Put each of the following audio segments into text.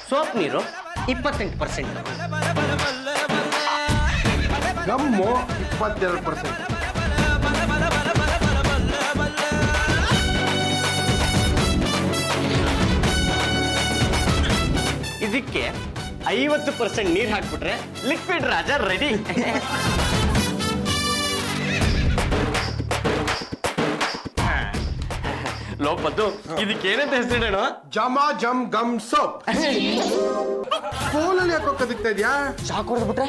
Soap ನೀರು 28%, gum 22%. ಇದಕ್ಕೆ 50% ನೀರು ಹಾಕ್ಬಿಟ್ರೆ ಲಿಕ್ವಿಡ್ ರಾಜ ರೆಡಿ. ಲೋಪದ್ದು ಇದಕ್ಕೇನಂತ ಹೆಸರಿಡೋಣ? ಜಮಾ ಜಮ್ ಗಮ್ ಸೋಪ್. ಸ್ಕೂಲಲ್ಲಿ ಯಾಕೋ ಕದಿಕ್ತಾ ಇದೆಯಾ? ಚಾಕ್ ಹೊಡೆದ್ಬಿಟ್ರೆ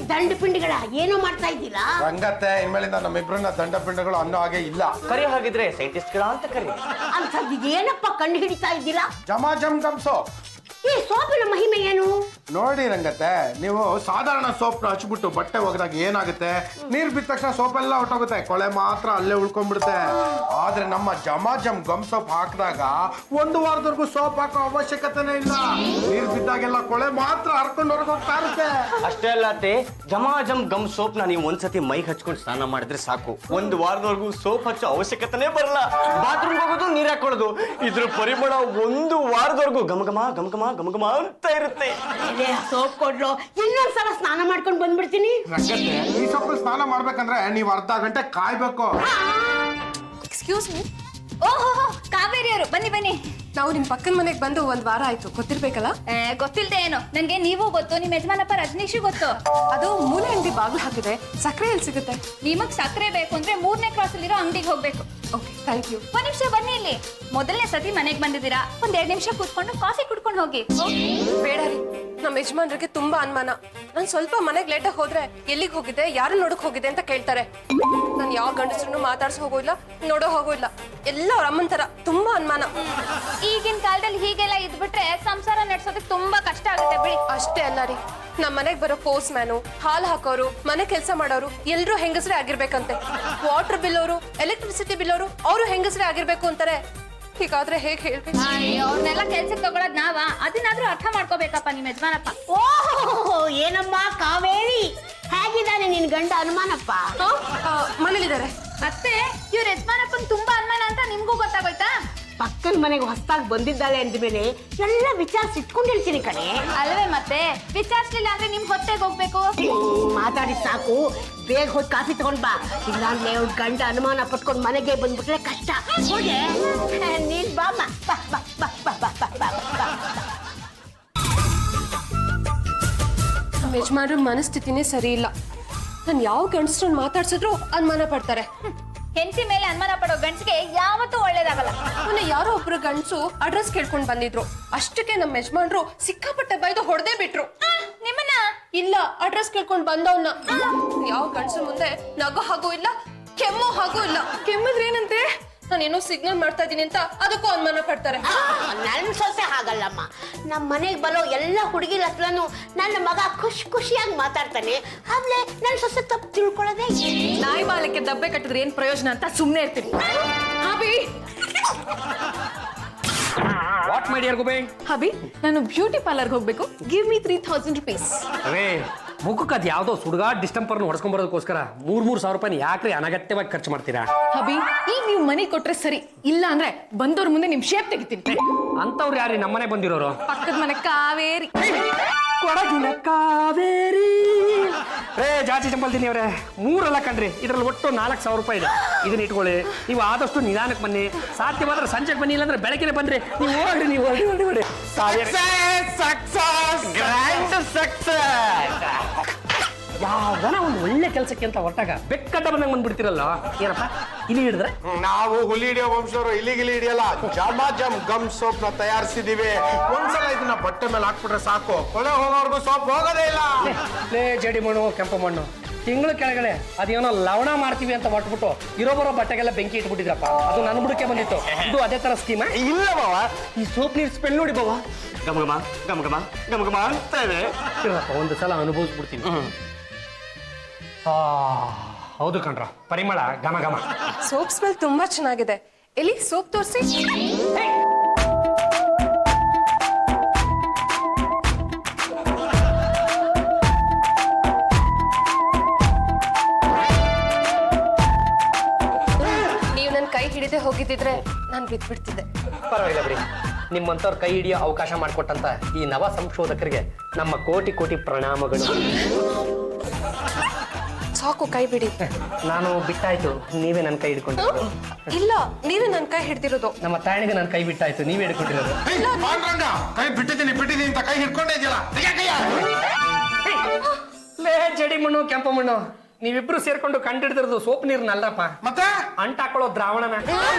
ದಂಡ ಪಿಂಡಿಗಳ ಏನೋ ಮಾಡ್ತಾ ಇದ್ದೀರಾ? ರಂಗತ್ತೆ ಇನ್ಮೇಲಿಂದ ನಮ್ಮಿಬ್ರನ್ನ ದಂಡ ಪಿಂಡಗಳು ಅನ್ನೋ ಹಾಗೆ ಇಲ್ಲ. ಕರಿ ಹಾಗಿದ್ರೆ ಸೈಂಟಿಸ್ಟ್ಗಳ ಅಂತ ಕರಿ. ಅಂಥದ್ದು ಏನಪ್ಪ ಕಂಡು ಹಿಡಿತಾ ಇದ್ದೀರಾ? ಜಮಾ ಜಮ್ ಗಮ್ ಸೋಪ್. ಈ ಸೋಪಿನ ಮಹಿಮೆ ಏನು? ನೋಡಿ ರಂಗತ್ತೆ, ನೀವು ಸಾಧಾರಣ ಸೋಪ್ ನ ಹಚ್ಬಿಟ್ಟು ಬಟ್ಟೆ ಒಗೆದಾಗ ಏನಾಗುತ್ತೆ, ನೀರ್ ಬಿದ್ದ ತಕ್ಷಣ ಸೋಪ್ ಎಲ್ಲ ಹೊಟ್ಟೋಗುತ್ತೆ, ಕೊಳೆ ಮಾತ್ರ ಅಲ್ಲೇ ಉಳ್ಕೊಂಡ್ಬಿಡುತ್ತೆ. ಆದ್ರೆ ನಮ್ಮ ಜಮಾ ಜಮ್ ಗಮ್ ಸೋಪ್ ಹಾಕಿದಾಗ 1 ವಾರದವರೆಗೂ ಸೋಪ್ ಹಾಕೋ ಅವಶ್ಯಕತೆನೇ ಇಲ್ಲ. ನೀರ್ ಬಿದ್ದಾಗೆಲ್ಲ ಕೊಳೆ ಮಾತ್ರ ಹರ್ಕೊಂಡು ಹೊರಗೆ ಹೋಗ್ತಾ ಇರುತ್ತೆ. ಅಷ್ಟೇ ಅಲ್ಲ ಅತ್ತೆ, ಜಮಾ ಜಮ್ ಗಮ್ ಸೋಪ್ ನ ನೀವು ಒಂದ್ಸತಿ ಮೈಗೆ ಹಚ್ಕೊಂಡು ಸ್ನಾನ ಮಾಡಿದ್ರೆ ಸಾಕು, 1 ವಾರದವರೆಗೂ ಸೋಪ್ ಹಚ್ಚೋ ಅವಶ್ಯಕತೆನೇ ಬರಲ್ಲ. ಬಾತ್ರೂಮ್ ಹೋಗೋದು, ನೀರ್ ಹಾಕೊಳ್ಳೋದು, ಇದ್ರ ಪರಿಮಳ 1 ವಾರದವರೆಗೂ ಗಮಗಮ ಗಮಗಮ ಗಮಗಮ ಅಂತ ಇರುತ್ತೆ. ಸೋಪ್ ಕೊಡ್ಲು, ಇನ್ನೊಂದ್ಸಲ ಸ್ನಾನ ಮಾಡ್ಕೊಂಡು ಬಂದ್ಬಿಡ್ತೀನಿ. ರಂಗತ್ತೆ, ಈ ಸೊಪ್ಪು ಸ್ನಾನ ಮಾಡ್ಬೇಕಂದ್ರೆ ನೀವು ಅರ್ಧ ಗಂಟೆ ಕಾಯ್ಬೇಕು. Excuse me. ಓಹೋ, ಕಾವೇರಿ ಅವರು ಬನ್ನಿ ಬನ್ನಿ. ನಾವು ನಿಮ್ ಪಕ್ಕದ ಮನೆಗೆ ಬಂದು 1 ವಾರ ಆಯ್ತು, ಗೊತ್ತಿರ್ಬೇಕಲ್ಲ? ಗೊತ್ತಿಲ್ದೆ ಏನು, ನನ್ಗೆ ನೀವು ಗೊತ್ತು, ನಿಮ್ ಯಜಮಾನಪ್ಪ ರಜನೀಶು ಗೊತ್ತು. ಅದು ಮೂಲೆ ಅಂಗಡಿ ಬಾಗಿಲು ಹಾಕಿದೆ. ಸಕ್ಕರೆ ಎಲ್ಲಿ ಸಿಗುತ್ತೆ? ನಿಮಗ್ ಸಕ್ಕರೆ ಬೇಕು ಅಂದ್ರೆ 3ನೇ ಕ್ರಾಸ್ ಅಲ್ಲಿರೋ ಅಂಗಡಿಗೆ ಹೋಗ್ಬೇಕು. Okay, thank you. 1 ನಿಮಿಷ ಬನ್ನಿ ಇಲ್ಲಿ. ಮೊದಲನೇ ಸತಿ ಮನೆಗೆ ಬಂದಿದ್ದೀರಾ, 1-2 ನಿಮಿಷ ಕೂತ್ಕೊಂಡು ಕಾಫಿ ಕುಡ್ಕೊಂಡು ಹೋಗಿ. ಬೇಡ ರೀ, ನಮ್ಮ ಯಜಮಾನ್ರಿಗೆ ತುಂಬಾ ಅನುಮಾನ. ನಾನು ಸ್ವಲ್ಪ ಮನೆಗೆ ಲೇಟಾಗಿ ಹೋದ್ರೆ ಎಲ್ಲಿಗೆ ಹೋಗಿದೆ, ಯಾರು ನೋಡಕ್ ಹೋಗಿದೆ ಅಂತ ಕೇಳ್ತಾರೆ. ನಾನು ಯಾವ ಗಂಡಸ್ರನ್ನು ಮಾತಾಡ್ಸ ಹೋಗೋಲ್ಲ, ನೋಡೋ ಹೋಗೋಲ್ಲ. ಎಲ್ಲ ಅವ್ರ ಅಮ್ಮನ ತರ ತುಂಬಾ ಅನುಮಾನ. ಈಗಿನ ಕಾಲದಲ್ಲಿ ಹೀಗೆಲ್ಲ ಇದ್ಬಿಟ್ರೆ ಸಂಸಾರ ನಡೆಸೋದಕ್ಕೆ ತುಂಬಾ ಕಷ್ಟ ಆಗುತ್ತೆ ಬಿಡಿ. ಅಷ್ಟೇ ಅಲ್ಲ ರೀ, ನಮ್ಮ ಮನೆಗೆ ಬರೋ ಪೋಸ್ಟ್ ಮ್ಯಾನು, ಹಾಲು ಹಾಕೋರು, ಮನೆ ಕೆಲಸ ಮಾಡೋರು ಎಲ್ಲರೂ ಹೆಂಗಸರೇ ಆಗಿರ್ಬೇಕಂತೆ. ವಾಟರ್ ಬಿಲ್ ಅವರು, ಎಲೆಕ್ಟ್ರಿಸಿಟಿ ಬಿಲ್ ಅವರು ಹೆಂಗಸರೇ ಆಗಿರ್ಬೇಕು ಅಂತಾರೆ. ಹೀಗಾದ್ರೆ ಹೇಗೆ ಹೇಳ್ಬೇಕು? ಅವ್ರನ್ನೆಲ್ಲ ಕೆಲ್ಸಕ್ಕೆ ತಗೊಳೋದ್ ನಾವ? ಅದನ್ನಾದ್ರೂ ಅರ್ಥ ಮಾಡ್ಕೋಬೇಕಪ್ಪ ನಿಮ್ ಯಜಮಾನಪ್ಪ. ಓಹೋ, ಏನಮ್ಮ ಕಾವೇರಿ, ಹೇಗಿದ್ದಾನೆ ನಿನ್ ಗಂಡ ಅನುಮಾನಪ್ಪ? ಮನೇಲಿದ್ದಾರೆ. ಅತ್ತೆ, ಇವ್ರ ಯಜಮಾನಪ್ಪನ್ ತುಂಬಾ ಅನುಮಾನ ಅಂತ ನಿಮ್ಗೂ ಗೊತ್ತಾಗೋಯ್ತಾ? ಪಕ್ಕದ ಮನೆಗೆ ಹೊಸದಾಗಿ ಬಂದಿದ್ದಾಳೆ ಅಂದ್ಮೇಲೆ ಎಲ್ಲ ವಿಚಾರಿಸಿ ಇಟ್ಕೊಂಡಿರ್ತೀನಿ ಕಣೆ. ಅಲ್ವೇ ಮತ್ತೆ, ವಿಚಾರಿಸ್ಲಿಲ್ಲ ಅಂದ್ರೆ ನಿಮ್ ಹೊಟ್ಟೆಗೆ ಹೋಗ್ಬೇಕು. ಮಾತಾಡಿ ಸಾಕು, ಬೇಗ ಹೋಗಿ ಕಾಫಿ ತಗೊಂಡ್ ಬಾ. ಇಲ್ಲಾಂದ್ರೆ ಅವ್ರ ಗಂಡ ಅನುಮಾನ ಪಟ್ಕೊಂಡು ಮನೆಗೆ ಬಂದ್ಬಿಟ್ರೆ ಕಷ್ಟ. ಹೋಗೆ ನೀನ್ ಬಾಮ್ಮ, ಬಾ ಬಾ ಬಾ ಬಾ ಬಾ ಬಾ ಬಾ ಬಾ. ನಮ್ಮ ಯಜಮಾನ್ರ ಮನಸ್ಥಿತಿನೇ ಸರಿ ಇಲ್ಲ. ನಾನು ಯಾವ ಗಂಡಸ್ರನ್ನ ಮಾತಾಡ್ಸಿದ್ರು ಅನುಮಾನ ಪಡ್ತಾರೆ. ಹೆಂಡತಿ ಮೇಲೆ ಅನುಮಾನ ಪಡೋ ಗಂಡಸಿಗೆ ಯಾವತ್ತೂ ಒಳ್ಳೇದಾಗಲ್ಲ. ಮೊನ್ನೆ ಯಾರೋ ಒಬ್ರು ಗಂಡಸು ಅಡ್ರೆಸ್ ಕೇಳ್ಕೊಂಡ್ ಬಂದಿದ್ರು. ಅಷ್ಟಕ್ಕೆ ನಮ್ಮ ಯಜಮಾನ್ರು ಸಿಕ್ಕಾಪಟ್ಟೆ ಬೈದು ಹೊಡೆದೇ ಬಿಟ್ರು. ನಿಮ್ಮನ್ನ? ಇಲ್ಲ, ಅಡ್ರೆಸ್ ಕೇಳ್ಕೊಂಡ್ ಬಂದವನ್ನ. ಯಾವ ಗಂಡಸು ಮುಂದೆ ನಗೋ ಹಾಗೂ ಇಲ್ಲ, ಕೆಮ್ಮೋ ಹಾಗೂ ಇಲ್ಲ. ಕೆಮ್ಮದ್ರೇನಂತೆ, ನಾನೇನೋ ಸಿಗ್ನಲ್ ಮಾಡ್ತಾ ಇದೀನಿ ಅಂತ ಅದಕ್ಕೂ ಅನುಮಾನ ಪಡ್ತಾರೆ. ನನ್ ಸೊಸೆ ಹಾಗಲ್ಲಮ್ಮ. ನಮ್ಮ ಮನೆಗೆ ಬರೋ ಎಲ್ಲ ಹುಡುಗಿರ ಹತ್ರನು ನನ್ನ ಮಗ ಖುಷಿಯಾಗಿ ಮಾತಾಡ್ತಾನೆ. ಆದ್ರೆ ನನ್ನ ಸೊಸೆ ತಪ್ಪು ತಿಳ್ಕೊಳ್ಳೋದೇ. ನಾಯಿ ಬಾಲಕ್ಕೆ ದಬ್ಬೆ ಕಟ್ಟಿದ್ರೆ ಏನ್ ಪ್ರಯೋಜನ ಅಂತ ಸುಮ್ಮನೆ ಇರ್ತೀನಿ. ಹಬಿ, ವಾಟ್ ಮೈ ಡಿಯರ್ ಗೋಬೆ? ಹಬಿ, ನಾನು ಬ್ಯೂಟಿ ಪಾರ್ಲರ್ಗೆ ಹೋಗ್ಬೇಕು. Give me 3000 rupees. ರೇ, ಮುಖಕ್ಕೆ ಅದು ಯಾವುದೋ ಸುಡ್ಗಾಡ್ ಡಿಸ್ಟಂಪರ್ನ ಹೊಡ್ಸ್ಕೊಂಬರೋದಕ್ಕೋಸ್ಕರ 3,000 ರೂಪಾಯಿ ಯಾಕ್ರಿ ಅನಗತ್ಯವಾಗಿ ಖರ್ಚು ಮಾಡ್ತೀರಾ? ಹಬಿ, ಈಗ ನೀವು ಮನೆ ಕೊಟ್ರೆ ಸರಿ, ಇಲ್ಲ ಅಂದ್ರೆ ಬಂದವ್ರ ಮುಂದೆ ನಿಮ್ ಶೇಪ್ ತೆಗಿತೀನಿ. ಅಂತವ್ರು ಯಾರಿ ನಮ್ಮನೆ ಬಂದಿರೋರು? ಪಕ್ಕದ ಮನೆ ಕಾವೇರಿ. ಕೊಡಗಿನ ಕಾವೇರಿ. ರೇ ಜಾತಿ ಚಂಪಲ್ತೀನಿ ಅವರೇ, 3 ಅಲ್ಲ ಕಣ್ರಿ, ಇದ್ರಲ್ಲಿ ಒಟ್ಟು 4,000 ರೂಪಾಯಿ ಇದೆ. ಇದನ್ನ ಇಟ್ಕೊಳ್ಳಿ. ನೀವು ಆದಷ್ಟು ನಿಧಾನಕ್ಕೆ ಬನ್ನಿ, ಸಾಧ್ಯವಾದ್ರೆ ಸಂಜೆಗೆ ಬನ್ನಿ, ಇಲ್ಲಾಂದ್ರೆ ಬೆಳಗ್ಗೆ ಬನ್ರಿ. ನೀವು ಹೋಗ್ರಿ, ನೀವು ಹೊಡಿ. Grand success. ಯಾವ್ದನ ಒಂದು ಒಳ್ಳೆ ಕೆಲಸಕ್ಕೆ ಅಂತ ಹೊರಟಾಗ ಬೆಕ್ಕಡ್ಡ ಬಂದಂಗೆ ಬಂದ್ಬಿಡ್ತಿರಲ್ಲ. ಏನಪ್ಪ ಇಲ್ಲಿ ಹಿಡಿದ್ರೆ? ನಾವು ಹುಲಿ ಹಿಡಿಯೋ ವಂಶವರು ಇಲ್ಲಿಗಿಲಿ ಹಿಡಿಯಲ್ಲ. ಜಮಾ ಜಮ್ ಗಮ್ ಸೋಪ್ ನ ತಯಾರಿಸಿದೀವಿ. ಒಂದ್ಸಲ ಇದನ್ನ ಬಟ್ಟೆ ಮೇಲೆ ಹಾಕ್ಬಿಟ್ರೆ ಸಾಕು, ಕೊಳೆ ಹೋಗೋವರೆಗೂ ಸೋಪ್ ಹೋಗೋದೇ ಇಲ್ಲ. ಲೇ ಜಡಿ ಮಣ್ಣು, ಕೆಂಪು ಮಣ್ಣು, ತಿಂಗಳು ಕೆಳಗಡೆ ಅದೇನೋ ಲವಣ ಮಾಡ್ತೀವಿ ಅಂತ ಹೊಟ್ಬಿಟ್ಟು ಇರೋ ಬಟ್ಟೆಗೆಲ್ಲ ಬೆಂಕಿ ಇಟ್ಬಿಟ್ಟಿದ್ರಪ್ಪ. ಅದು ನನ್ನ ಬುಡಕ್ಕೆ ಬಂದಿತ್ತು. ಇದು ಅದೇ ತರ ಸ್ಕೀಮ್ ಇಲ್ಲ ಬಾವ, ಈ ಸೋಪ್ ನೀರ್ ಸ್ಮೆಲ್ ನೋಡಿ ಬಾವ, ಗಮಗಮ ಗಮಗಮ ಗಮಗಮ ಅಂತ ಇದೆ. ಒಂದು ಸಲ ಅನುಭವಿಸ್ಬಿಡ್ತೀನಿ. ಹೌದು ಕಣ್ರ, ಪರಿಮಳ ಘಮ ಘಮ. ಸೋಪ್ ಸ್ಮೆಲ್ ತುಂಬಾ ಚೆನ್ನಾಗಿದೆ. ಎಲ್ಲಿ ಸೋಪ್ ತೋರಿಸಿ. ನೀವು ನನ್ನ ಕೈ ಹಿಡಿದೇ ಹೋಗಿದ್ದಿದ್ರೆ ನಾನು ಬಿದ್ಬಿಡ್ತಿದ್ದೆ. ಪರವಾಗಿಲ್ಲ ಬಿಡಿ. ನಿಮ್ಮಂಥವ್ರ ಕೈ ಹಿಡಿಯೋ ಅವಕಾಶ ಮಾಡಿಕೊಟ್ಟಂತ ಈ ನವ ಸಂಶೋಧಕರಿಗೆ ನಮ್ಮ ಕೋಟಿ ಕೋಟಿ ಪ್ರಣಾಮಗಳು. ಸಾಕು, ಕೈ ಬಿಡಿ. ನಾನು ಬಿಟ್ಟಾಯ್ತು, ನೀವೇ ನನ್ನ ಕೈ ಹಿಡ್ಕೊಂಡು. ಇಲ್ಲ, ನೀವೇ ನನ್ನ ಕೈ ಹಿಡ್ದಿರೋದು. ನಮ್ಮ ತಾಯಿಗೆ ನನ್ನ ಕೈ ಬಿಟ್ಟಾಯ್ತು, ನೀವೇ ಹಿಡ್ಕೊಂಡಿರೋದು. ಪಾಂಡ್ರಂಗ, ಕೈ ಬಿಟ್ಟಿದ್ದೀನಿ ಅಂತ ಕೈ ಹಿಡ್ಕೊಂಡೇ ಇದೆಯಲ್ಲ. ಲೇ ಜಡಿ ಮಣ್ಣು ಕೆಂಪು ಮಣ್ಣು, ನೀವಿಬ್ರು ಸೇರ್ಕೊಂಡು ಕಂಡಿಡ್ದಿರೋದು ಸೋಪ್ ನೀರ್ನಲ್ಲಪ್ಪ, ಮತ್ತೆ ಅಂಟ ಹಾಕೊಳ್ಳೋ ದ್ರಾವಣನ.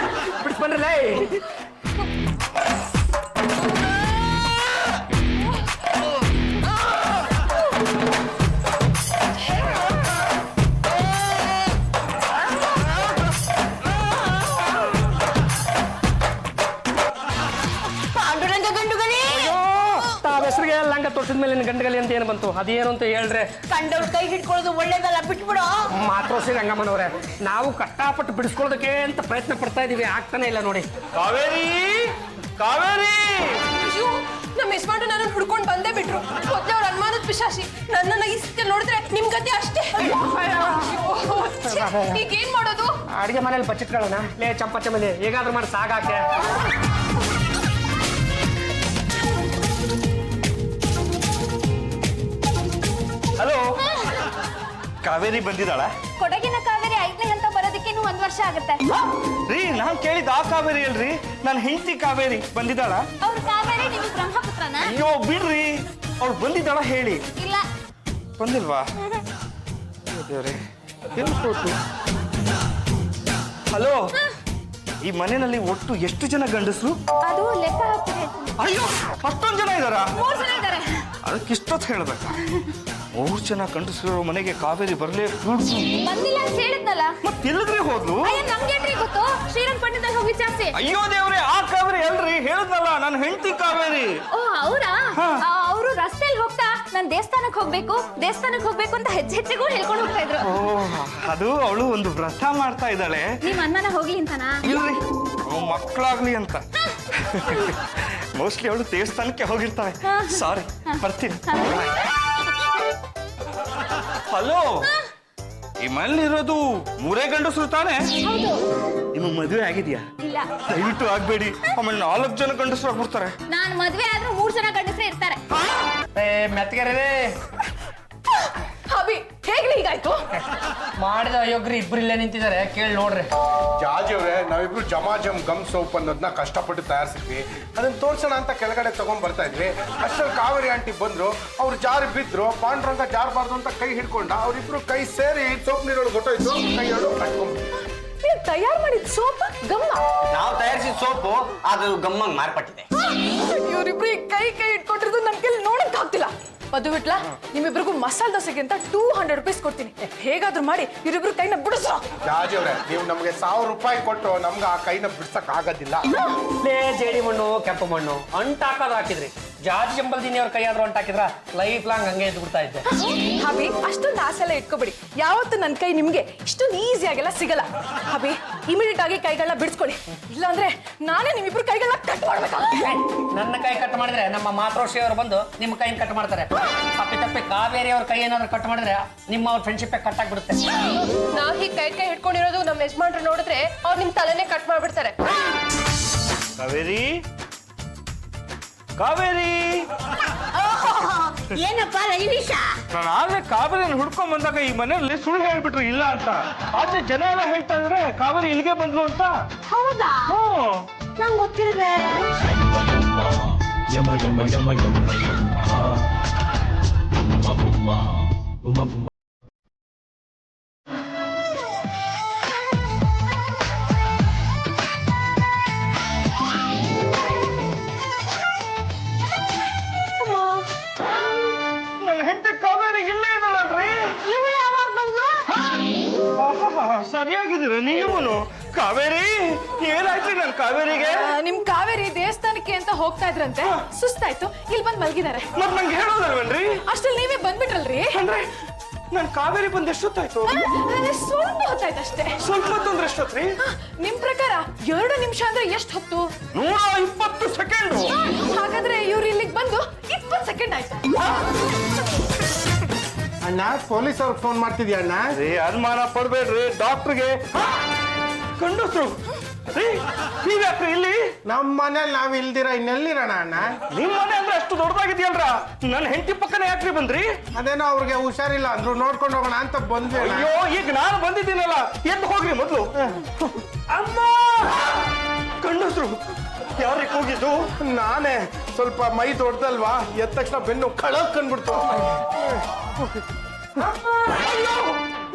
ಬಿಡಿಸ್ಬಂದ್ರಲ್ಲೇ. ಪಾಂಡುರಂಗ ಗಂಡುಗಲಿ ತಾವ್ ಹೆಸರಿಗೆ ಲಂಗ ತೋರ್ಸಿದ ಮೇಲೆ ಗಂಡಗಲಿ ಅಂತ ಏನು ಬಂತು? ಅದೇನು ಅಂತ ಹೇಳ್ರೆ. ಕಂಡವ್ರ ಕೈ ಹಿಡ್ಕೊಳ್ಳೋದು ಒಳ್ಳೇದಲ್ಲ, ಬಿಟ್ಬಿಡು. ಮಾತ್ರೋಸಿ ರಂಗಮ್ಮನವ್ರೆ, ನಾವು ಕಷ್ಟಪಟ್ಟು ಬಿಡಿಸ್ಕೊಳ್ಳೋದಕ್ಕೆ ಅಂತ ಪ್ರಯತ್ನ ಪಡ್ತಾ ಇದೀವಿ, ಆಗ್ತಾನೆ ಇಲ್ಲ ನೋಡಿ. ಕಾವೇರಿ, ಕಾವೇರಿ. ಅಯ್ಯೋ, ನಮ್ಮ ಯಜಮಾನ್ರು ನನ್ನನ್ನು ಹುಡ್ಕೊಂಡು ಬಂದೇ ಬಿಟ್ರು. ಮೊದ್ಲೇ ಅವ್ರ ಅನುಮಾನದ ಪಿಶಾಚಿ, ನನ್ನನ್ನ ಈ ಸ್ಥಿತಿ ನೋಡಿದ್ರೆ ನಿಮ್ ಗತಿ ಅಷ್ಟೇ. ಈಗ ಏನ್ ಮಾಡೋದು? ಅಡಿಗೆ ಮನೇಲಿ ಬಚ್ಚಿಟ್ಕೊಳ್ಳೋಣ. ಲೇ ಚಂಪ ಚಮಲಿ, ಹೇಗಾದ್ರೂ ಮಾಡಿ ಸಾಗಾಕೆ. ಹಲೋ, ಕಾವೇರಿ ಬಂದಿದ್ದಾಳ? ಕೊಡಗಿನ ಕಾವೇರಿ 5ನೇ ಹಂತ ಬರೋದಕ್ಕೆ ಇನ್ನು 1 ವರ್ಷ ಆಗುತ್ತೆ. ರೀ, ನಾನ್ ಕೇಳಿದ ಆ ಕಾವೇರಿ ಅಲ್ರಿ, ನನ್ನ ಹೆಂಡತಿ ಕಾವೇರಿ ಬಂದಿದ್ದಾಳ? ಅವ್ರ ಕಾವೇರಿ ನಿಮ್ಗೆ ಬ್ರಹ್ಮಪುತ್ರನ? ಅಯ್ಯೋ ಬಿಡ್ರಿ, ಅವ್ಳು ಬಂದಿದ್ದಾಳ ಹೇಳಿ. ಇಲ್ಲ. ಬಂದಿಲ್ವಾ? ದೇವ್ರೆ, ಎಲ್ಲಿ ಹೋಯ್ತು? ಹಲೋ, ಈ ಮನೆಯಲ್ಲಿ ಒಟ್ಟು ಎಷ್ಟು ಜನ ಗಂಡಸರು? ಅದು ಲೆಕ್ಕ ಹಾಕಿ ಹೇಳ್ತೀನಿ. ಅಯ್ಯೋ, ಅಷ್ಟೊಂದು ಜನ ಇದ್ದಾರಾ? 3 ಜನ ಇದ್ದಾರೆ. ಅದಕ್ಕೆ ಇಷ್ಟೊತ್ತು ಹೇಳ್ಬೇಕ? 3 ಜನ ಗಂಡಸರು ಮನೆಗೆ ಕಾವೇರಿ ಬರ್ಲೇ ಬಂದಿಲ್ಲ ಅಂತ ಹೇಳಿದ್ನಲ್ಲ. ಮತ್ತೆಲ್ಲಿಗ್ರಿ ಹೋದ್ಲು? ಅಯ್ಯ, ನಮ್ಗೇನ್ರಿ ಗೊತ್ತು? ಶ್ರೀರಂಗ ಪಂಡಿತಲ್ಲಿ ಹೋಗಿ ವಿಚಾರಿಸಿ. ಅಯ್ಯೋ ದೇವ್ರೆ, ಆ ಕಾವೇರಿ ಅಲ್ರಿ, ಹೇಳಿದ್ನಲ್ಲ ನನ್ನ ಹೆಂಡತಿ ಕಾವೇರಿ. ಓ, ಅವರಾ? ಅವರು ರಸ್ತೆಯಲ್ಲಿ ಹೋಗ್ತಾ ನಾನು ದೇವಸ್ಥಾನಕ್ಕೆ ಹೋಗ್ಬೇಕು ಅಂತ ಹೆಜ್ಜೆಗೂ ಹೇಳ್ಕೊಂಡು ಹೋಗ್ತಾ ಇದ್ರು. ಓ, ಅದು ಅವಳು ಒಂದು ವ್ರತ ಮಾಡ್ತಾ ಇದ್ದಾಳೆ. ನಿಮ್ ಅಣ್ಣನ ಹೋಗ್ಲಿ ಅಂತನಾ? ಇಲ್ರಿ, ಮಕ್ಕಳಾಗ್ಲಿ ಅಂತ. ಮೋಸ್ಟ್ಲಿ ಅವಳು ದೇವಸ್ಥಾನಕ್ಕೆ ಹೋಗಿರ್ತಾಳೆ. ಸಾರಿ, ಬರ್ತೀನಿ. ಹಲೋ, ಈ ಮನೇಲಿ ಇರೋದು 3 ಗಂಡಸರು ತಾನೆ? ನಿಮಗೆ ಮದುವೆ ಆಗಿದ್ಯಾ? ಇಲ್ಲ. ದಯವಿಟ್ಟು ಆಗ್ಬೇಡಿ, ಆಮೇಲೆ 4 ಜನ ಗಂಡಸರು ಆಗ್ಬಿಡ್ತಾರೆ. ನಾನ್ ಮದ್ವೆ ಆದ್ರೂ 3 ಜನ ಗಂಡಸರೇ ಇರ್ತಾರೆ. ಮೆತ್ತಗೆರೆ ಅಭಿ, ಹೇಗ್ಲಿ ಹೀಗಾಯ್ತು? ಮಾಡಿದ ಅಯೋಗ್ರಿ ಇಬ್ರು ಇಲ್ಲೇ ನಿಂತಿದ್ದಾರೆ, ಕೇಳಿ ನೋಡ್ರಿ. ಜಾಜಿ ಅವ್ರೆ, ನಾವಿಬ್ರು ಜಮಾಜಮ್ ಗಮ್ ಸೋಪ್ ಅನ್ನೋದನ್ನ ಕಷ್ಟಪಟ್ಟು ತಯಾರಿಸಿದ್ವಿ. ಅದನ್ನ ತೋರ್ಸೋಣ ಅಂತ ಕೆಳಗಡೆ ತಗೊಂಡ್ ಬರ್ತಾ ಇದ್ವಿ. ಅಷ್ಟ್ರಲ್ಲಿ ಕಾವೇರಿ ಆಂಟಿ ಬಂದ್ರು, ಅವ್ರು ಜಾರಿ ಬಿದ್ರು. ಪಾಂಡ್ರಂಗ ಜಾರಬಾರ್ದು ಅಂತ ಕೈ ಹಿಡ್ಕೊಂಡ. ಅವ್ರಿಬ್ರು ಕೈ ಸೇರಿ ಸೋಪ್ ನೀರೊಳಗೆ ಹೊಟ್ಟೋಯ್ತು. ಕೈ ಎರಡು ಕಟ್ಕೊಂಡ್ಬಿಟ್ಟು. ನೀವ್ ತಯಾರು ಮಾಡಿದ ಸೋಪ್ ಗಮ್ಮ. ನಾವು ತಯಾರಿಸಿದ ಸೋಪು ಅದು ಗಮ್ಮಂಗ್ ಮಾರ್ಪಟ್ಟಿದೆ. ಇವ್ರಿಬ್ರು ಈ ಕೈ ಇಟ್ಕೊಂಡಿರೋದು ನನ್ ಕೈಲಿ ನೋಡಕ್ ಆಗ್ತಿಲ್ಲ. ಅದು ಬಿಟ್ಲಾ, ನಿಮ್ಮಿಬ್ರಿಗೂ ಮಸಾಲೆ ದೋಸೆಗೆ ಅಂತ 200 ರೂಪೀಸ್ ಕೊಡ್ತೀನಿ. ಹೇಗಾದ್ರೂ ಮಾಡಿ ಇವ್ರಿಬ್ರು ಕೈನ ಬಿಡಿಸ್ರೋ. ಜಾಜಿ ಅವ್ರೆ, ನೀವು ನಮ್ಗೆ 1000 ರೂಪಾಯಿ ಕೊಟ್ಟು ನಮ್ಗೆ ಆ ಕೈನ ಬಿಡ್ಸಕ್ ಆಗೋದಿಲ್ಲ. ಲೇ ಜೇಡಿ ಮಣ್ಣು ಕೆಂಪು ಮಣ್ಣು, ಅಂಟಾಕೋದು ಹಾಕಿದ್ರಿ. ಜಾಜಿ ಜಂಬಲ್ದಿನಿ ಅವ್ರ ಕೈ ಆದ್ರೂ ಅಂಟಾಕಿದ್ರ ಲೈಫ್ ಲಾಂಗ್ ಹಂಗೆ ಎದ್ದು ಬಿಡ್ತಾ ಇದ್ದೆ. ಅಭಿ, ಅಷ್ಟೊಂದು ಆಸೆ ಎಲ್ಲ ಇಟ್ಕೋಬೇಡಿ. ಯಾವತ್ತು ನನ್ನ ಕೈ ನಿಮ್ಗೆ ಇಷ್ಟೊಂದು ಈಸಿಯಾಗೆಲ್ಲ ಸಿಗಲ್ಲ. ಅಭಿ, ಇಮಿಡಿಯೇಟ್ ಆಗಿ ಕೈಗಳನ್ನ ಬಿಡಿಸ್ಕೊಳ್ಳಿ, ಇಲ್ಲಾಂದ್ರೆ ನಾನೇ ನಿಮ್ಮಿಬ್ರು ಕೈಗಳನ್ನ ಕಟ್ ಮಾಡ್ಬೇಕಾಗುತ್ತೆ. ನನ್ನ ಕೈ ಕಟ್ ಮಾಡಿದ್ರೆ ನಮ್ಮ ಮಾತೃಶ್ರೀ ಅವರು ಬಂದು ನಿಮ್ಮ ಕೈನ ಕಟ್ ಮಾಡ್ತಾರೆ. ತಪ್ಪಿ ಕಾವೇರಿ ಅವ್ರ ಕೈ ಏನಾದ್ರು ಕಟ್ ಮಾಡಿದ್ರೆ ನಿಮ್ಮ ಅವ್ರ ಫ್ರೆಂಡ್ಶಿಪ್ ಕಟ್ ಆಗ್ಬಿಡುತ್ತೆ. ನಾವ್ ಹೀಗೆ ಕೈ ಹಿಡ್ಕೊಂಡಿರೋದು ನಮ್ಮ ಯಜಮಾನ್ರು ನೋಡಿದ್ರೆ ಅವ್ರು ನಿಮ್ ತಲೆನೇ ಕಟ್ ಮಾಡ್ಬಿಡ್ತಾರೆ. ಕಾವೇರಿ, ಕಾವೇರಿ. ಏನಪ್ಪ ರೈನಿಶ? ನಾನು ಆಗ್ಲೇ ಕಾವೇರಿಯನ್ನು ಹುಡ್ಕೊಂಡ್ ಬಂದಾಗ ಈ ಮನೆಯಲ್ಲಿ ಸುಳ್ಳು ಹೇಳ್ಬಿಟ್ರು ಇಲ್ಲ ಅಂತ. ಆದ್ರೆ ಜನ ಎಲ್ಲ ಹೇಳ್ತಾ ಇದ್ರೆ ಕಾವೇರಿ ಇಲ್ಲಿಗೆ ಬಂದ್ಲು ಅಂತ. ಹೌದಾ? ನಂಗೆ ಗೊತ್ತಿರದೆ. ನನ್ನ ಹೆಂಡತಿ ಕಾವೇರಿ ಇಲ್ಲೇ ಇದ್ದಾಳಲ್ರಿ. ಇವ್ರು ಯಾವಾಗ ಬಂದ್ರು? ಸರಿಯಾಗಿದ್ದೀರ ನೀವೂನು. ಕಾವೇರಿ, ಏನಾಯ್ತು ನನ್ ಕಾವೇರಿಗೆ? ನಿಮ್ ಕಾವೇರಿ ದೇವಸ್ಥಾನಕ್ಕೆ ಅಂತ ಹೋಗ್ತಾ ಇದ್ರಂತೆ, ಸುಸ್ತಾಯ್ತು, ಇಲ್ಲಿ ಬಂದ್ ಮಲ್ಗಿದ್ದಾರೆ. ಮತ್ ನಂಗೆ ಹೇಳೋದಲ್ವನ್ರಿ? ಅಷ್ಟ್ರಲ್ಲಿ ನೀವೇ ಬಂದ್ಬಿಟ್ರಲ್ರಿ. ಅಂದ್ರೆ ನನ್ ಕಾವೇರಿ ಬಂದ್ ಎಷ್ಟೊತ್ತಾಯ್ತು? ಸ್ವಲ್ಪ ಹೊತ್ತಾಯ್ತು ಅಷ್ಟೇ. ಸ್ವಲ್ಪ ಹೊತ್ತಂದ್ರೆ ಎಷ್ಟೊತ್ರಿ? ನಿಮ್ ಪ್ರಕಾರ 2 ನಿಮಿಷ ಅಂದ್ರೆ ಎಷ್ಟು ಹೊತ್ತು? 120 ಸೆಕೆಂಡ್. ಹಾಗಾದ್ರೆ ಇವ್ರು ಇಲ್ಲಿಗೆ ಬಂದು 20 ಸೆಕೆಂಡ್ ಆಯ್ತು. ಅಣ್ಣ, ಪೊಲೀಸ್ ಅವ್ರಿಗೆ ಫೋನ್ ಮಾಡ್ತಿದ್ಯಾ ಅಣ್ಣ? ಅನುಮಾನ ಪಡ್ಬೇಡ್ರಿ, ಡಾಕ್ಟರ್ಗೆ. ಗಂಡಸರು ನೀವ್ಯಾಕ್ರಿ ಇಲ್ಲಿ? ನಮ್ಮ ಮನೇಲಿ ನಾವ್ ಇಲ್ದಿರ ಇನ್ನೆಲ್ಲಿರೋಣ ಅಣ್ಣ? ನಿಮ್ ಮನೆ ಅಂದ್ರೆ ಅಷ್ಟು ದೊಡ್ಡದಾಗಿದೆಯಲ್ರ, ನನ್ನ ಹೆಂಡತಿ ಪಕ್ಕನೇ ಯಾಕ್ರಿ ಬಂದ್ರಿ? ಅದೇನೋ ಅವ್ರಿಗೆ ಹುಷಾರಿಲ್ಲ ಅಂದ್ರು, ನೋಡ್ಕೊಂಡು ಹೋಗೋಣ ಅಂತ ಬಂದ್ವಿ ಅಣ್ಣ. ಅಯ್ಯೋ, ಈಗ ನಾನು ಬಂದಿದ್ದೀನಲ್ಲ, ಎದ್ದು ಹೋಗ್ರಿ ಮೊದ್ಲು. ಅಮ್ಮ, ಗಂಡಸ್ರು ಯಾರಿಗೆ ಹೋಗಿದ್ದು? ನಾನೇ. ಸ್ವಲ್ಪ ಮೈ ದೊಡ್ಡದಲ್ವಾ, ಎದ್ದ ತಕ್ಷಣ ಬೆನ್ನು ಕಳಕ್ ಕಂಡ್ಬಿಡ್ತು. ಅಯ್ಯೋ,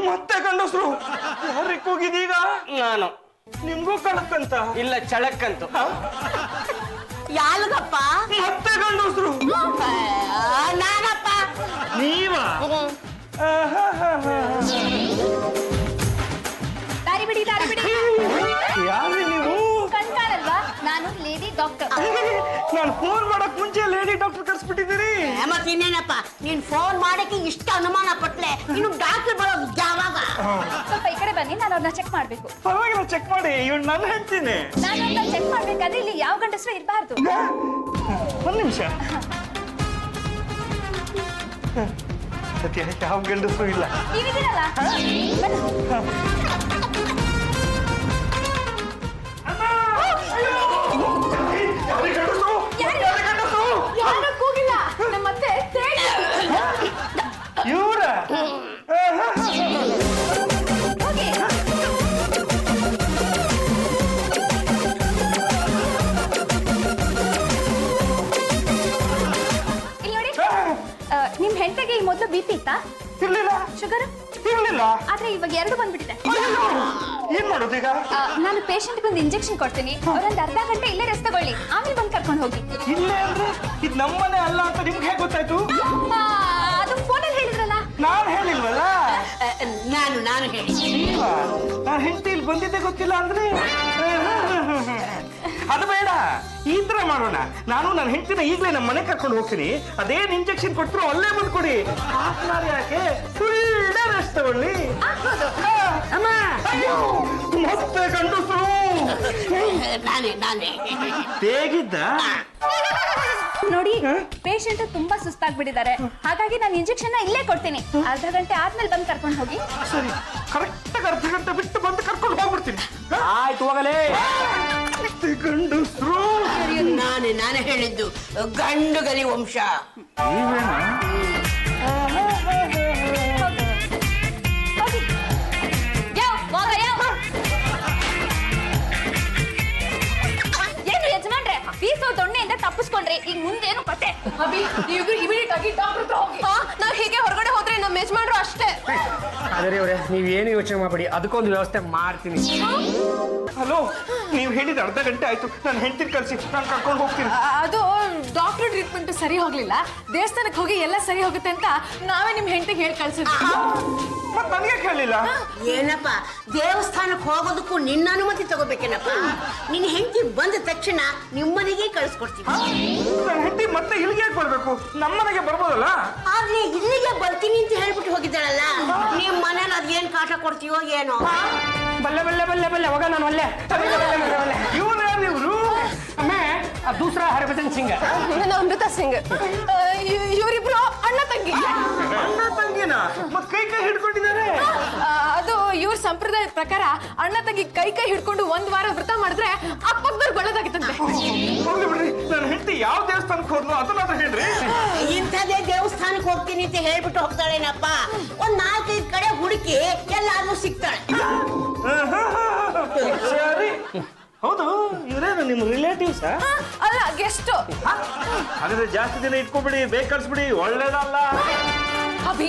ಮತ್ತೆ ಗಂಡಸ್ರು ಯಾರಿಗೆ ಹೋಗಿದೀಗ? ನಾನು. ನಿಮ್ಗೂ ಕಳಕ್ಕಂತ? ಇಲ್ಲ, ಚಳಕ್ಕಂತು. ಯಾರಿಗಪ್ಪ? ಮತ್ತೆ ಗಂಡಸ್ರು ನಾನಪ್ಪ. ನೀವ? ದಾರಿ ಬಿಡಿ, ದಾರಿ ಬಿಡಿ. ಯಾರು ನೀವು? ಕಣ್ಕಾಣಲ್ವಾ? ನಾನು ಲೇಡಿ ಡಾಕ್ಟರ್. ನಾನು ಫೋನ್ ಮಾಡಕ್ ಮುಂಚೆ ಲೇಡಿ ಡಾಕ್ಟರ್ ಕರ್ಸ್ಬಿಟ್ಟಿದ್ದೀರಿ. ಮತ್ತೆ ಇನ್ನೇನಪ್ಪ, ನೀನ್ ಫೋನ್ ಮಾಡಕ್ಕೆ ಇಷ್ಟ ಅನುಮಾನ ಪಟ್ಲೆ ಇನ್ನು ಡಾಕ್ಟರ್ ಬರೋದು ಯಾವಾಗ? ಸ್ವಲ್ಪ ಈ ಕಡೆ ಬನ್ನಿ, ನಾನು ಅವ್ರನ್ನ ಚೆಕ್ ಮಾಡ್ಬೇಕು. ಪರವಾಗಿಲ್ಲ, ಚೆಕ್ ಮಾಡಿ. ಇವಳು ನಾನು ಹೇಳ್ತೀನಿ. ನಾನು ಅವ್ರನ್ನ ಚೆಕ್ ಮಾಡ್ಬೇಕಾದ್ರೆ ಇಲ್ಲಿ ಯಾವ ಗಂಡಸರು ಇರಬಾರ್ದು. ಒಂದ್ ನಿಮಿಷ. ಸತ್ಯ, ಯಾವ ಗಂಡಸರು ಇಲ್ಲ. ನೀವಿದ್ದೀರಲ್ಲ, ಯಾರು ಕೂಗಿಲ್ಲ, ನಮ್ಮತ್ತೆ ಇವ್ರ ಹೋಗಿ. ಇಲ್ಲಿ ನೋಡಿ, ನಿಮ್ ಹೆಂಡತಿಗೆ ಈ ಮೊದಲು BP ಇತ್ತಾ? ಇರ್ಲಿಲ್ಲ, ಶುಗರ್? ಇರ್ಲಿಲ್ಲ. ಆದ್ರೆ ಇವಾಗ 2 ಬಂದ್ಬಿಟ್ಟಿದೆ. ಏನ್ ಮಾಡೋದು ಈಗ? ನಾನು ಪೇಷಂಟ್ಗೆ ಒಂದು ಇಂಜೆಕ್ಷನ್ ಕೊಡ್ತೀನಿ, ಅವರೊಂದು ಅರ್ಧ ಗಂಟೆ ಇಲ್ಲೇ ರೆಸ್ಟ್ ತಗೊಳ್ಳಿ, ಆಮೇಲೆ ಬಂದು ಕರ್ಕೊಂಡು ಹೋಗಿ. ಇಲ್ಲೇ ಅಂದ್ರೆ ಇದು ನಮ್ಮನೆ ಅಲ್ಲ ಅಂತ ನಿಮ್ಗೆ ಹೇಗೆ ಗೊತ್ತಾಯ್ತು? ಅದು ಫೋನಲ್ಲಿ ಹೇಳಿದ್ರಲ್ಲ. ನಾನ್ ಹೇಳಿಲ್ವಲ್ಲ. ನಾನು ಹೇಳಿ. ನಾನು ಹೆಂಡತಿ ಇಲ್ಲಿ ಬಂದಿದ್ದೆ ಗೊತ್ತಿಲ್ಲ ಅಂದ್ರೆ ಅದು ಬೇಡ. ಈ ತರ ಮಾಡೋಣ, ನಾನು ನನ್ನ ಹೆಂಡತಿನ ಈಗಲೇ ನಮ್ಮ ಮನೆ ಕರ್ಕೊಂಡು ಹೋಗ್ತೀನಿ. ಅದೇನ್ ಇಂಜೆಕ್ಷನ್ ಕೊಟ್ಟರು ಅಲ್ಲೇ ಬಂದ್ಕೊಡಿ. ಯಾಕೆ ಫುಲ್ ರೆಸ್ಟ್ ತಗೊಳ್ಳಿ. ಅಮ್ಮ, ಮತ್ತೆ ಗಂಡಸರು ನಾನೇ ಹೇಗಿದ್ದ? ನೋಡಿ, ಪೇಷಂಟ್ ತುಂಬಾ ಸುಸ್ತಾಗ್ಬಿಟ್ಟಿದ್ದಾರೆ, ಹಾಗಾಗಿ ನಾನು ಇಂಜೆಕ್ಷನ್ ಇಲ್ಲೇ ಕೊಡ್ತೀನಿ. ಅರ್ಧ ಗಂಟೆ ಆದ್ಮೇಲೆ ಬಂದು ಕರ್ಕೊಂಡು ಹೋಗಿ. ಸರಿ, ಕರೆಕ್ಟಾಗಿ ಅರ್ಧ ಗಂಟೆ ಬಿಟ್ಟು ಬಂದು ಕರ್ಕೊಂಡು ಹೋಗ್ಬಿಡ್ತೀನಿ. ಆಯ್ತು, ಹೋಗಲೇ. ಗಂಡಸರು ನಾನೇ ಹೇಳಿದ್ದು, ಗಂಡುಗಲಿ ವಂಶ. ಹೋಗಿ. ಯಾವ, ಹೋಗ, ಯಾವ. ಏನು ಯಜಮಾನ್ರೆ, ಬೀಸೋ ದೊಣ್ಣೆಯಿಂದ ತಪ್ಪಿಸ್ಕೊಂಡ್ರಿ, ಈಗ ಮುಂದೇನು ಕತೆ? ಅಭಿ, ನೀವಿಬ್ರು ಇಮಿಡಿಯೇಟ್ ಆಗಿ ಡಾಕ್ಟರ್ ಹತ್ರ ಹೋಗಿ. ನಾವ್ ಹೀಗೆ ಹೊರಗಡೆ ಹೋದ್ರೆ ನಮ್ಮ ಯಜಮಾನ್ರು ಅಷ್ಟೇ. ಆದರೆ ಅವರೇ, ನೀವೇನು ಯೋಚನೆ ಮಾಡಬೇಡಿ, ಅದಕ್ಕೊಂದು ವ್ಯವಸ್ಥೆ ಮಾಡ್ತೀನಿ. ಹಲೋ, ನೀವು ಹೇಳಿದ ಅರ್ಧ ಗಂಟೆ ಆಯ್ತು. ನಾನು ಹೆಂಡತಿನ ಕಳಿಸಿ, ನಾನು ಕರ್ಕೊಂಡು ಹೋಗ್ತೀನಿ. ಅದು ಡಾಕ್ಟರ್ ಟ್ರೀಟ್ಮೆಂಟ್ ಸರಿ ಹೋಗ್ಲಿಲ್ಲ, ದೇವಸ್ಥಾನಕ್ಕೆ ಹೋಗಿ ಎಲ್ಲ ಸರಿ ಹೋಗುತ್ತೆ ಅಂತ ನಾವೇ ನಿಮ್ ಹೆಂಡತಿಗೆ ಹೇಳಿ ಕಳ್ಸಿದ್ವಿ. ಮತ್ತೆ ನನಗೆ ಕೇಳಲಿಲ್ಲ. ಏನಪ್ಪ, ದೇವಸ್ಥಾನಕ್ಕೆ ಹೋಗೋದಕ್ಕೂ ನಿನ್ನ ಅನುಮತಿ ತಗೋಬೇಕೇನಪ್ಪ? ನಿನ್ನ ಹೆಂಡತಿ ಬಂದ ತಕ್ಷಣ ನಿಮ್ಮನೆಗೆ ಕಳಿಸ್ಕೊಡ್ತೀವಿ. ನನ್ನ ಹೆಂಡತಿ ಮತ್ತೆ ಇಲ್ಲಿಗೆ ಬರ್ಬೇಕು, ನಮ್ಮನೆಗೆ ಬರ್ಬೋದಲ್ಲ? ಆದ್ರೆ ಇಲ್ಲಿಗೆ ಬರ್ತೀನಿ ಅಂತ ಹೇಳ್ಬಿಟ್ಟು ಹೋಗಿದ್ದಾಳಲ್ಲ, ನಿಮ್ ಮನೇಲಿ ಅದೇನ್ ಕಾಟ ಕೊಡ್ತೀವೋ ಏನೋ. ಬಲ್ಲೆ ಬಲ್ಲೆ ಬಲ್ಲೆ ಬಲ್ಲೆ, ಹೋಗ ನಾನು ಅಲ್ಲೇ. ಇವ್ರು ಯಾರು ಇವರು? ಅಮ್ಮೆ, ದೂಸರಾ ಹರಭಜನ್ ಸಿಂಗ್. ನಾವು ಅಮೃತ ಸಿಂಗ್. ಇವರಿಬ್ರು ಅಣ್ಣ ತಂಗಿ. ಅಣ್ಣ ತಂಗಿನ ಮತ್ತೆ ಕೈ ಹಿಡ್ಕೊಂಡಿದ್ದಾರೆ. ಅದು ಇವ್ರ ಸಂಪ್ರದಾಯದ ಪ್ರಕಾರ ಅಣ್ಣ ತಂಗಿ ಕೈ ಹಿಡ್ಕೊಂಡು 1 ವಾರ ವ್ರತ ಮಾಡಿದ್ರೆ ಅಪ್ಪಗ್ದವ್ರಿಗೆ ಒಳ್ಳೇದಾಗಿತ್ತಂತೆ. ಹೋಗ್ಲಿ ಬಿಡ್ರಿ, ನನ್ನ ಹೆಂಡತಿ ಯಾವ ದೇವಸ್ಥಾನಕ್ಕೆ ಹೋದ್ಲು ಅದನ್ನಾದ್ರೂ ಹೇಳ್ರಿ. ಇಂಥದೇ ದೇವಸ್ಥಾನಕ್ಕೆ ಹೋಗ್ತೀನಿ ಅಂತ ಹೇಳ್ಬಿಟ್ಟು ಹೋಗ್ತಾಳೇನಪ್ಪ. ಒಂದ್ 4-5 ಕಡೆ ಹುಡುಕಿ ಎಲ್ಲಾದ್ರೂ ಸಿಗ್ತಾಳೆ. ಸರಿ, ಹೌದು, ಇವರೇನು ನಿಮ್ಮ ರಿಲೇಟಿವ್ಸಾ? ಅಲ್ಲ, ಗೆಸ್ಟ್. ಹಾಗಾದ್ರೆ ಜಾಸ್ತಿ ದಿನ ಇಟ್ಕೊಬಿಡಿ, ಬೇಗ ಕಳ್ಸ್ಬಿಡಿ, ಒಳ್ಳೇದಲ್ಲ. ಅಭಿ,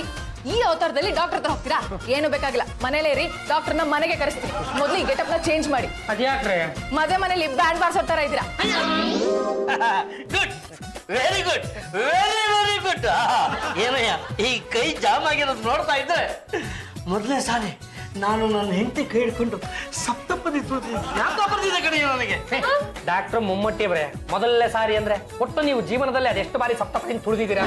ಈ ಅವತಾರದಲ್ಲಿ ಡಾಕ್ಟರ್ ಹತ್ರ ಹೋಗ್ತೀರಾ? ಏನು ಬೇಕಾಗಿಲ್ಲ, ಮನೇಲೇ ಇರಿ, ಡಾಕ್ಟರ್ನ ಮನೆಗೆ ಕರೆಸ್ತೀನಿ. ಮೊದಲು ಈ ಗೆಟಪ್ನ ಚೇಂಜ್ ಮಾಡಿ. ಅದ್ಯಾಕ್ರೆ? ಮನೇಲಿ ಬ್ಯಾಂಡ್ ಬಾರ್ಸೋ ತರ ಇದ್ದೀರಾ. Good, very good, very good. ಏನಯ್ಯ, ಈ ಕೈ ಜಾಮ್ ಆಗಿರೋದು ನೋಡ್ತಾ ಇದ್ರೆ ಮೊದಲೇ ಸಾರಿ ನಾನು ನನ್ನ ಹೆಂಡತಿ ಕೈ ಹಿಡ್ಕೊಂಡು ಸಪ್ತಪದಿ ಯಾಕೋ ಬರ್ತಿದೆ ಕಡೆ ನನಗೆ. ಡಾಕ್ಟರ್ ಮೊಮ್ಮಟ್ಟಿ ಅವರೇ, ಮೊದಲನೇ ಸಾರಿ ಅಂದ್ರೆ ಒಟ್ಟು ನೀವು ಜೀವನದಲ್ಲಿ ಅದೆಷ್ಟು ಬಾರಿ ಸಪ್ತಪದಿ ತುಳಿದಿದ್ದೀರಾ?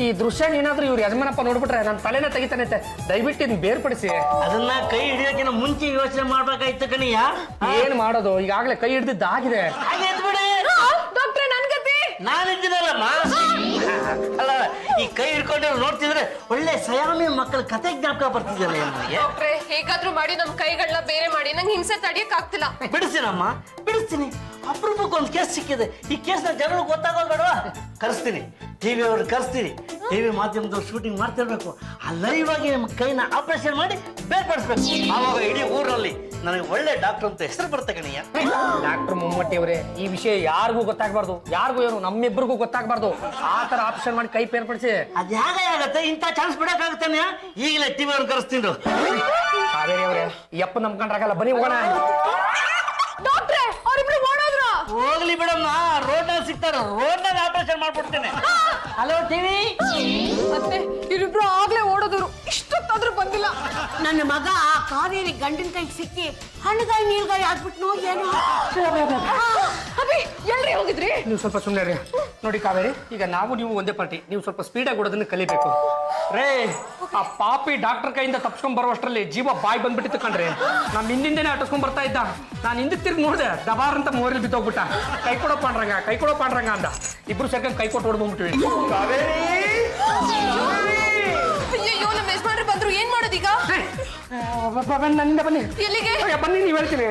ಈ ದೃಶ್ಯ ಏನಾದ್ರೂ ಇವ್ರು ಯಜಮಾನಪ್ಪ ನೋಡ್ಬಿಟ್ರೆ ನನ್ನ ತಲೆನ ತೆಗಿತಾನೆ. ದಯವಿಟ್ಟು ಇದನ್ನ ಬೇರ್ಪಡಿಸಿ. ಅದನ್ನ ಕೈ ಹಿಡಿಯೋಕಿನ ಮುಂಚೆ ಯೋಚನೆ ಮಾಡ್ಬೇಕಾಯ್ತು ಕಣಿಯ. ಏನ್ ಮಾಡೋದು, ಈಗಾಗಲೇ ಕೈ ಹಿಡಿದಿದ್ದಾಗಿದೆ. ಹಾಗೆ ಬಿಡಿ, ಡಾಕ್ಟ್ರೆ, ನನ್ ಗತಿ. ನಾನಿದ್ದೀನಲ್ಲಮ್ಮ. ಅಲ್ಲ, ಈ ಕೈ ಹಿಡ್ಕೊಂಡಿರೋ ನೋಡ್ತಿದ್ರೆ ಒಳ್ಳೆ ಸಯಾಮಿ ಮಕ್ಕಳ ಕತೆ ಜ್ಞಾಪಕ ಬರ್ತಿದ್ಯಲ್ಲ ನನಗೆ. ಡಾಕ್ಟ್ರೆ ಹೇಗಾದ್ರೂ ಮಾಡಿ ನಮ್ ಕೈಗಳನ್ನ ಬೇರೆ ಮಾಡಿ ನಂಗೆ ಹಿಂಸೆ ತಡಿಯಕ್ ಆಗ್ತಿಲ್ಲ. ಬಿಡಿಸ್ತೀನಮ್ಮ, ಬಿಡಿಸ್ತೀನಿ. ಅಪರೂಪಕ್ಕೆ ಒಂದು ಕೇಸ್ ಸಿಕ್ಕಿದೆ. ಈ ಕೇಸ್ನ ಜನರಿಗೆ ಗೊತ್ತಾಗೋದು ಬೇಡವಾ? ಕರೆಸ್ತೀನಿ, ಟಿವಿ ಅವ್ರು ಕರೆಸ್ತೀನಿ. ಟಿವಿ ಮಾಧ್ಯಮದವ್ರು ಶೂಟಿಂಗ್ ಮಾಡ್ತಿರ್ಬೇಕು. ಆ ಲೈವ್ ಆಗಿ ನಮ್ಮ ಕೈನ ಆಪರೇಷನ್ ಮಾಡಿ ಬೇರ್ಪಡಿಸ್ಬೇಕು. ಆವಾಗ ಇಡೀ ಊರಲ್ಲಿ ನನಗೆ ಒಳ್ಳೆ ಡಾಕ್ಟರ್ ಅಂತ ಹೆಸರು ಬರುತ್ತೆ ಕಣಯ್ಯ. ಡಾಕ್ಟರ್ ಮಮ್ಮಟ್ಟಿ ಅವರೇ, ಈ ವಿಷಯ ಯಾರಿಗೂ ಗೊತ್ತಾಗಬಾರ್ದು, ಯಾರಿಗೂ ಏನು ನಮ್ಮಿಬ್ಬರಿಗೂ ಗೊತ್ತಾಗಬಾರ್ದು. ಆ ತರ ಆಪ್ಷನ್ ಮಾಡಿ ಕೈ ಬೇರ್ಪಡಿಸಿ. ಅದ್ ಹೇಗಾಗತ್ತೆ? ಇಂಥ ಚಾನ್ಸ್ ಬಿಡಕ್ಕಾಗತ್ತೇನೆ? ಈಗಲೇ ಟಿವಿ ಅವ್ರು ಕರೆಸ್ತೀನಿ. ಕಾವೇರಿ ಅವರೇ, ಈ ಅಪ್ಪ ನಂಬ್ಕೊಂಡ್ರಾಗಲ್ಲ, ಬನ್ನಿ ಹೋಗೋಣ. ಡಾಕ್ಟ್ರೆ ಅವ್ರಿಬ್ರು ಓಡೋದ್ರು. ಹೋಗ್ಲಿ ಬಿಡಮ್ಮ, ರೋಡ್ನಲ್ಲಿ ಸಿಗ್ತಾರ, ರೋಡ್ನಲ್ಲಿ ಆಪರೇಷನ್ ಮಾಡ್ಬಿಡ್ತೇನೆ. Hello TV. ಮತ್ತೆ ಇವ್ರಿಬ್ರು ಆಗ್ಲೇ ಓಡೋದ್ರು, ಇಷ್ಟೊತ್ತಾದ್ರೂ ಬಂದಿಲ್ಲ. ನನ್ನ ಮಗ ಆ ಕಾವೇರಿ ಗಂಡನ ಕೈಗೆ ಸಿಕ್ಕಿ ಹಣ್ಣುಗಾಯಿ ನೀರ್ಗಾಯಿ ಆಗ್ಬಿಟ್ನೋ ಏನೋ. ಅಭಿ ಎಲ್ರಿ ಹೋಗಿದ್ರಿ? ನೀವು ಸ್ವಲ್ಪ ಸುಮ್ಮನೆ ರೀ. ನೋಡಿ ಕಾವೇರಿ, ಈಗ ನಾವು ನೀವು ಒಂದೇ ಪಾರ್ಟಿ. ನೀವು ಸ್ವಲ್ಪ ಸ್ಪೀಡಾಗಿ ಓಡೋದನ್ನ ಕಲಿಬೇಕು ರೇ. ಆ ಪಾಪಿ ಡಾಕ್ಟರ್ ಕೈಯಿಂದ ತಪ್ಸ್ಕೊಂಡ್ ಬರುವಷ್ಟರಲ್ಲಿ ಜೀವ ಬಾಯ್ ಬಂದ್ಬಿಟ್ಟಿತ್ತು ಕಣ್ರಿ. ನಾನು ಹಿಂದಿಂದೇನೆ ಅಟಸ್ಕೊಂಡ್ ಬರ್ತಾ ಇದ್ದ. ನಾನು ಹಿಂದಕ್ಕೆ ತಿರ್ಗಿ ನೋಡಿದೆ, ದಬಾರ್ ಅಂತ ಮೋರಲ್ಲಿ ಬಿದ್ದೋಗ್ಬಿಟ್ಟ. ಕೈ ಕೊಡೋ ಪಾಂಡ್ರಂಗ ಅಂದ. ಇಬ್ರು ಸೇರ್ಕೊಂಡು ಕೈ ಕೊಟ್ಟು ಓಡ್ಬಂದ್ಬಿಟ್ವಿ. ಅಯ್ಯೋ ನಮ್ಮ ಯಜಮಾನ್ರು ಬಂದ್ರು, ಏನ್ ಮಾಡೋದೀಗ? ನನ್ನಿಂದ ಬನ್ನಿ. ಎಲ್ಲಿಗೆ? ಬನ್ನಿ, ನೀವು ಹೇಳ್ತೀನಿ.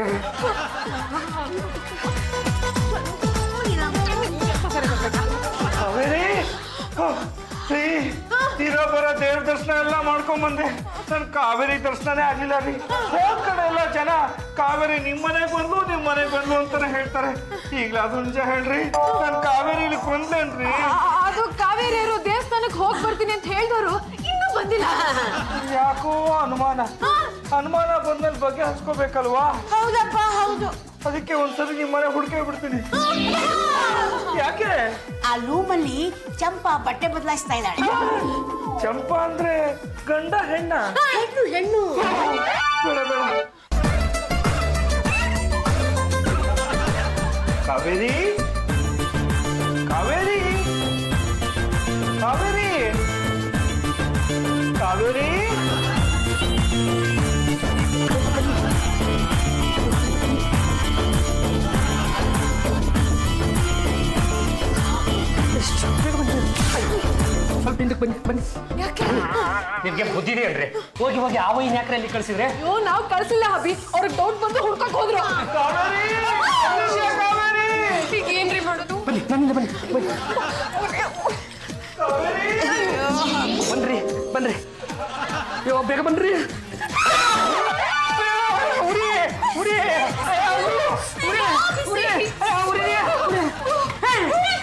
ಇರೋ ಬರೋ ದೇವ್ರ ದರ್ಶನ ಎಲ್ಲ ಮಾಡ್ಕೊಂಡ್ ಬಂದೆ. ನನ್ ಕಾವೇರಿ ದರ್ಶನನೇ ಆಗ್ಲಿಲ್ಲ ರೀ. ಹೋದ್ ಕಡೆ ಎಲ್ಲ ಜನ ಕಾವೇರಿ ನಿಮ್ ಮನೆಗ್ ಬಂದು ಅಂತಾನೆ ಹೇಳ್ತಾರೆ. ಈಗ್ಲೇ ಅದು ನಿಜ ಹೇಳ್ರಿ, ನನ್ ಕಾವೇರಿ ಇಲ್ಲಿ ಕೊಂದೇನ್ರಿ. ಅದು ಕಾವೇರಿ ಅವರು ದೇವಸ್ಥಾನಕ್ಕೆ ಹೋಗಿ ಬರ್ತೀನಿ ಅಂತ ಹೇಳಿದವರು ಇನ್ನೂ ಬಂದಿಲ್ಲ. ಯಾಕೋ ಅನುಮಾನ ಬಂದ್ಮೇಲೆ ಬಗ್ಗೆ ಹಚ್ಕೋಬೇಕಲ್ವಾ? ಹೌದಪ್ಪ ಹೌದು. ಅದಕ್ಕೆ ಒಂದ್ಸರಿ ನಿಮ್ ಮನೆ ಹುಡ್ಕೇ ಬಿಡ್ತೀನಿ. ಯಾಕೆ? ಆ ರೂಮಲ್ಲಿ ಚಂಪಾ ಬಟ್ಟೆ ಬದಲಾಯಿಸ್ತಾ ಇದ್ದಾಳೆ. ಚಂಪಾ ಅಂದ್ರೆ ಗಂಡ ಹೆಣ್ಣ? ಹೆಣ್ಣು. ಬೇಡ. ಕಾವೇರಿ ಕಾವೇರಿ ಕಾವೇರಿ ಕಾವೇರಿ ಸ್ವಲ್ಪ ಹಿಂದಕ್ಕೆ ಬನ್ನಿ. ಯಾಕೆ? ನಿಮ್ಗೆ ಬುದ್ಧಿದೆ ಅಲ್ರಿ? ಹೋಗಿ ಆ ವೈನ್ ಯಾಕ್ರೆ ಅಲ್ಲಿ ಕಳಿಸಿದ್ರೆ? ಅಯ್ಯೋ ನಾವು ಕಳ್ಸಿಲ್ಲ ಅಭಿ, ಅವ್ರಿಗೆ ಡೌಟ್ ಬಂದು ಹುಡ್ಕಕ್ ಹೋದ್ರು. ಈಗ ಏನ್ರಿ ಮಾಡೋದು? ಬನ್ನಿ, ನನ್ನಿಂದ ಬನ್ನಿ. ಬನ್ರಿ. ಅಯ್ಯೋ ಬೇಗ ಬನ್ರಿ.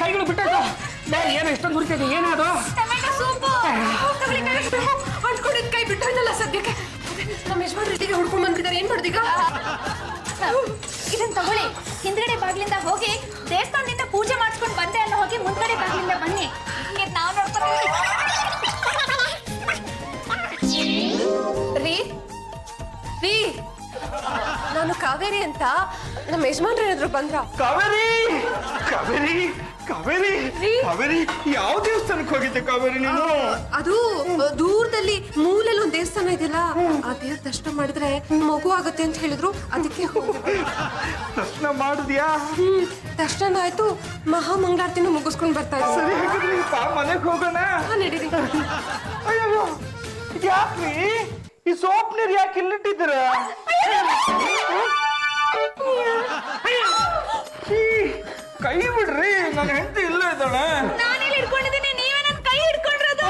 ಕೈಗಳು ಬಿಟ್ಟಾಗ ಏನು ಎಷ್ಟೊಂದು ಹುರಿತಿದೆ? ಏನಾದ್ರು ಅಂದ್ಕೊಂಡಿದ್ ಕೈ ಬಿಟ್ಟಲ್ಲ ಸದ್ಯಕ್ಕೆ. ನಮ್ಮ ಯಜಮಾನ್ರು ಇಲ್ಲಿಗೆ ಹುಡ್ಕೊಂಡ್ ಬಂದ್ಬಿಟ್ಟಿದ್ದಾರೆ, ಏನ್ ಮಾಡೋದೀಗ? ಇದನ್ನ ತಗೊಳ್ಳಿ. ಹಿಂದ್ಗಡೆ ಬಾಗ್ಲಿಂದ ಹೋಗಿ ದೇವಸ್ಥಾನದಿಂದ ಪೂಜೆ ಮಾಡಿಸ್ಕೊಂಡು ಬಂದೆ ಅನ್ನೋ ಹೋಗಿ ಮುಂದ್ಗಡೆ ಬಾಗ್ಲಿಂದ ಬನ್ನಿ. ನಾವು ನೋಡ್ಕೊಂಡು ರೀ ನಾನು ಕಾವೇರಿ ಅಂತ ನಮ್ಮ ಯಜಮಾನ್ರು ಏನಾದ್ರು ಬಂದ್ರ? ಕಾವೇರಿ ಕಾವೇರಿ ಕಾವೇರಿ ಕಾವೇರಿ ಯಾವ ದೇವಸ್ಥಾನಕ್ಕೆ ಹೋಗಿದ್ದೆ ಕಾವೇರಿ ನೀನು? ಅದು ದೂರದಲ್ಲಿ ಮೂಲೆಯಲ್ಲಿ ಒಂದು ದೇವಸ್ಥಾನ ಇದೆಯಲ್ಲ, ಆ ದೇವ್ರ ದರ್ಶನ ಮಾಡಿದ್ರೆ ಮಗು ಆಗತ್ತೆ ಅಂತ ಹೇಳಿದ್ರು, ಅದಕ್ಕೆ ಹೋಗಿದ್ದೆ. ದರ್ಶನ ಮಾಡಿದ್ಯಾ? ದರ್ಶನ ಆಯ್ತು, ಮಹಾಮಂಗಳಾರತಿನ ಮುಗಿಸ್ಕೊಂಡು ಬರ್ತಾ ಇದ್ದೀನಿ. ಸರಿ, ಹಾಗಾದ್ರೆ ಬಾ ಮನೆಗೆ ಹೋಗೋಣ. ನಡೀರಿ. ಅಯ್ಯೋ ಯಾಕ್ರಿ ಈ ಸೋಪ್ ನೀರು ಯಾಕೆ ಇಲ್ಲಿಟ್ಟಿದ್ದೀರ? ಕೈ ಬಿಡ್ರಿ, ನನ್ನ ಹೆಂಡತಿ ಇಲ್ಲ ಇದ್ದಾಳೆ. ನಾನೆಲ್ಲಿ ಹಿಡ್ಕೊಂಡಿದ್ದೀನಿ, ನೀವೇ ನನ್ನ ಕೈ ಹಿಡ್ಕೊಂಡಿರೋದು.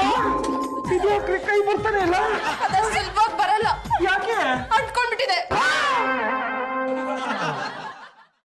ಇದ್ಯಾಕ್ರಿ ಕೈ ಬರ್ತಾನೆ ಇಲ್ಲ? ಅದ ಸುಲಭವಾಗಿ ಬರಲ್ಲ. ಯಾಕೆ? ಅಂಟ್ಕೊಂಡ್ಬಿಟ್ಟಿದೆ.